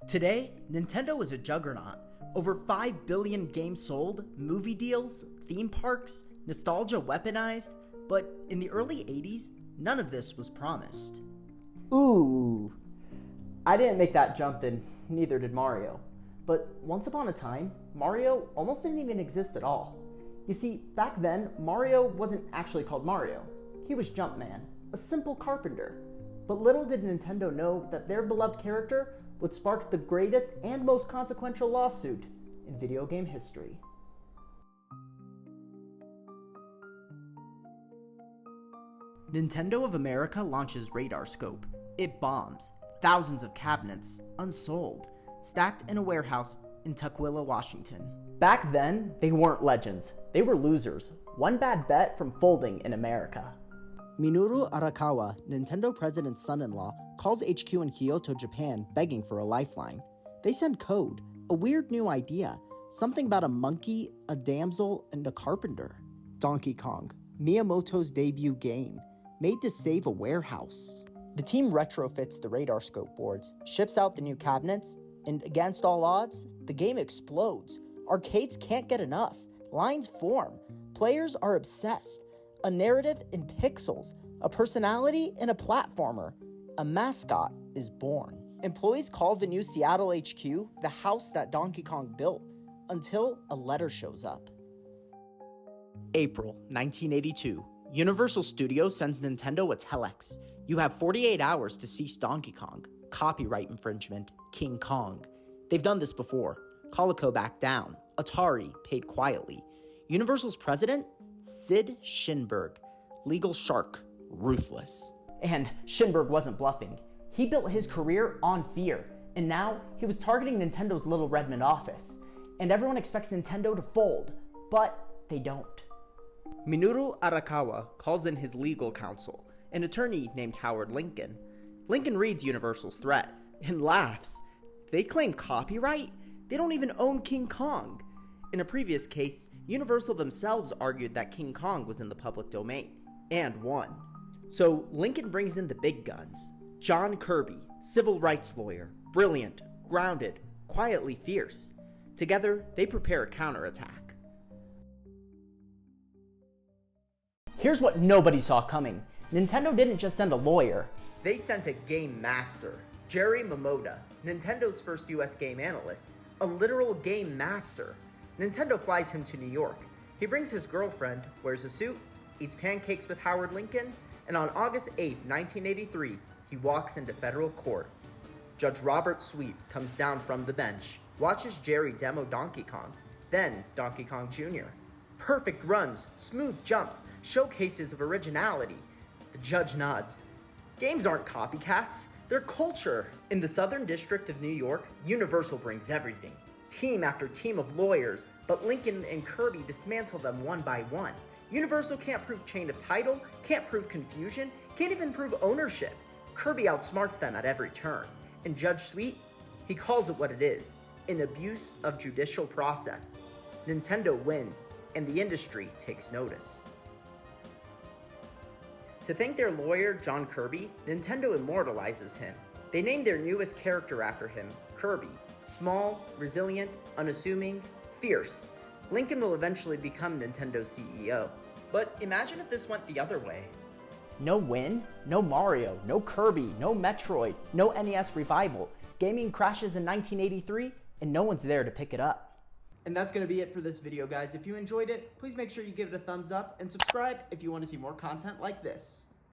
Today, Nintendo is a juggernaut. Over 5 billion games sold, movie deals, theme parks, nostalgia weaponized, but in the early 80s, none of this was promised. Ooh, I didn't make that jump and neither did Mario. But once upon a time, Mario almost didn't even exist at all. You see, back then, Mario wasn't actually called Mario. He was Jumpman, a simple carpenter. But little did Nintendo know that their beloved character would spark the greatest and most consequential lawsuit in video game history. Nintendo of America launches Radar Scope. It bombs. Thousands of cabinets, unsold, stacked in a warehouse in Tukwila, Washington. Back then, they weren't legends. They were losers. One bad bet from folding in America. Minoru Arakawa, Nintendo president's son-in-law, calls HQ in Kyoto, Japan, begging for a lifeline. They send code, a weird new idea, something about a monkey, a damsel, and a carpenter. Donkey Kong, Miyamoto's debut game, made to save a warehouse. The team retrofits the radar scope boards, ships out the new cabinets, and against all odds, the game explodes. Arcades can't get enough. Lines form. Players are obsessed. A narrative in pixels. A personality in a platformer. A mascot is born. Employees call the new Seattle HQ the house that Donkey Kong built, until a letter shows up. April 1982. Universal Studios sends Nintendo a telex. You have 48 hours to cease Donkey Kong. Copyright infringement. King Kong. They've done this before. Coleco backed down. Atari paid quietly. Universal's president? Sid Sheinberg. Legal shark. Ruthless. And Sheinberg wasn't bluffing. He built his career on fear, and now he was targeting Nintendo's Little Redmond office. And everyone expects Nintendo to fold, but they don't. Minoru Arakawa calls in his legal counsel, an attorney named Howard Lincoln. Lincoln reads Universal's threat and laughs. They claim copyright? They don't even own King Kong. In a previous case, Universal themselves argued that King Kong was in the public domain, and won. So Lincoln brings in the big guns. John Kirby, civil rights lawyer, brilliant, grounded, quietly fierce. Together, they prepare a counterattack. Here's what nobody saw coming. Nintendo didn't just send a lawyer. They sent a game master, Jerry Momoda, Nintendo's first US game analyst, a literal game master. Nintendo flies him to New York. He brings his girlfriend, wears a suit, eats pancakes with Howard Lincoln, and on August 8, 1983, he walks into federal court. Judge Robert Sweet comes down from the bench, watches Jerry demo Donkey Kong, then Donkey Kong Jr. Perfect runs, smooth jumps, showcases of originality. The judge nods. Games aren't copycats, they're culture. In the Southern District of New York, Universal brings everything. Team after team of lawyers, but Lincoln and Kirby dismantle them one by one. Universal can't prove chain of title, can't prove confusion, can't even prove ownership. Kirby outsmarts them at every turn. And Judge Sweet, he calls it what it is, an abuse of judicial process. Nintendo wins, and the industry takes notice. To thank their lawyer, John Kirby, Nintendo immortalizes him. They name their newest character after him, Kirby. Small, resilient, unassuming, fierce. Lincoln will eventually become Nintendo's CEO. But imagine if this went the other way. No win, no Mario, no Kirby, no Metroid, no NES revival. Gaming crashes in 1983, and no one's there to pick it up. And that's going to be it for this video, guys. If you enjoyed it, please make sure you give it a thumbs up and subscribe if you want to see more content like this.